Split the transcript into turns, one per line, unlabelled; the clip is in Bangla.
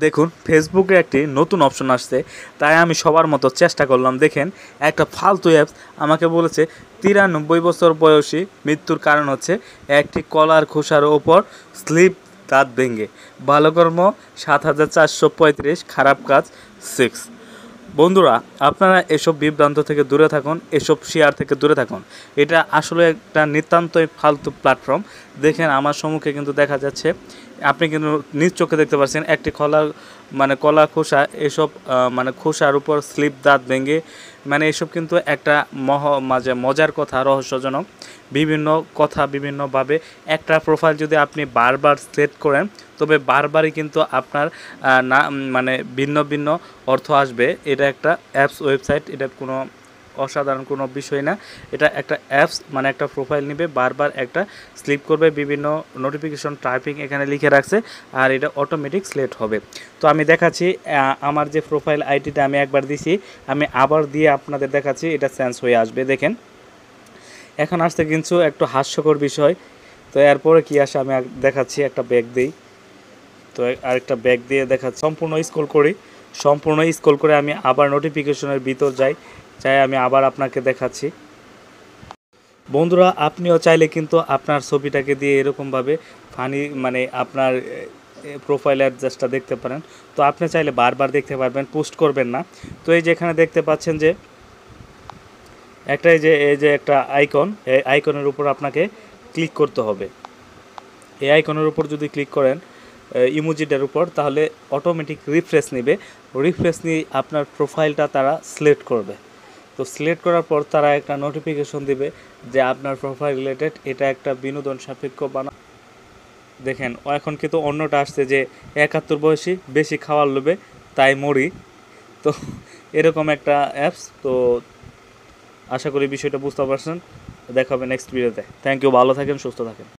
দেখুন ফেসবুকে একটি নতুন অপশন আসছে, তাই আমি সবার মতো চেষ্টা করলাম। দেখেন একটা ফালতু অ্যাপস আমাকে বলেছে 93 বছর বয়সী মৃত্যুর কারণ হচ্ছে একটি কলার খোসার ওপর স্লিপ, দাঁত ভেঙে, ভালো কর্ম 7435, খারাপ কাজ 6। বন্ধুরা, আপনারা এসব বিভ্রান্ত থেকে দূরে থাকুন, এসব শেয়ার থেকে দূরে থাকুন। এটা আসলে একটা নিতান্তই ফালতু প্ল্যাটফর্ম। দেখেন আমার সম্মুখে কিন্তু দেখা যাচ্ছে, আপনি কিন্তু নিজ চোখে দেখতে পাচ্ছেন একটি কলা খোসা, এসব মানে খোসার উপর স্লিপ, দাঁত ভেঙে, মানে এসব কিন্তু একটা মাঝে মজার কথা, রহস্যজনক বিভিন্ন কথা বিভিন্নভাবে একটা প্রোফাইল যদি আপনি বারবার সেট করেন, তবে বারবারই কিন্তু আপনার না মানে ভিন্ন ভিন্ন অর্থ আসবে। এটা একটা অ্যাপস ওয়েবসাইট, এটা কোনো অসাধারণ কোনো বিষয় না। এটা একটা অ্যাপস, মানে একটা প্রোফাইল নেবে, বারবার একটা স্লিপ করবে, বিভিন্ন নোটিফিকেশন টাইপিং এখানে লিখে রাখছে, আর এটা অটোমেটিক সিলেক্ট হবে। তো আমি দেখাচ্ছি আমার যে প্রোফাইল আইডিটা আমি একবার দিছি, আমি আবার দিয়ে আপনাদের দেখাচ্ছি, এটা চেঞ্জ হয়ে আসবে। দেখেন এখন আসতে কিন্তু একটু হাস্যকর বিষয়। তো এরপরে কি আসে আমি দেখাচ্ছি, একটা ব্যাগ দিই। তো আরেকটা ব্যাগ দিয়ে দেখাচ্ছি, সম্পূর্ণ স্ক্রল করে আমি আবার নোটিফিকেশনের ভিতর যাই, আমি আবার আপনাকে দেখাচ্ছি। বন্ধুরা, আপনিও চাইলে কিন্তু আপনার ছবিটাকে দিয়ে এরকমভাবে ফানি, মানে আপনার প্রোফাইল অ্যাডজাস্টটা দেখতে পারেন। তো আপনি চাইলে বারবার দেখতে পারবেন, পোস্ট করবেন না। তো এই যে এখানে দেখতে পাচ্ছেন যে একটা এই যে একটা আইকন, এই আইকনের উপর আপনাকে ক্লিক করতে হবে। এই আইকনের উপর যদি ক্লিক করেন ইমোজিটার উপর, তাহলে অটোমেটিক রিফ্রেশ নেবে। রিফ্রেশ নিয়ে আপনার প্রোফাইলটা তারা সিলেক্ট করবে। তো সিলেক্ট করার পর তারা একটা নোটিফিকেশন দিবে যে আপনার প্রোফাইল রিলেটেড, এটা একটা বিনোদন সাপেক্ষ দেখেন এখন কিন্তু অন্যটা আসছে যে 71 বয়সী, বেশি খাওয়ার লোভে তাই মরি। তো এরকম একটা অ্যাপস। তো আশা করি বিষয়টা বুঝতে পারছেন। দেখা হবে নেক্সট ভিডিওতে। থ্যাংক ইউ, ভালো থাকেন, সুস্থ থাকেন।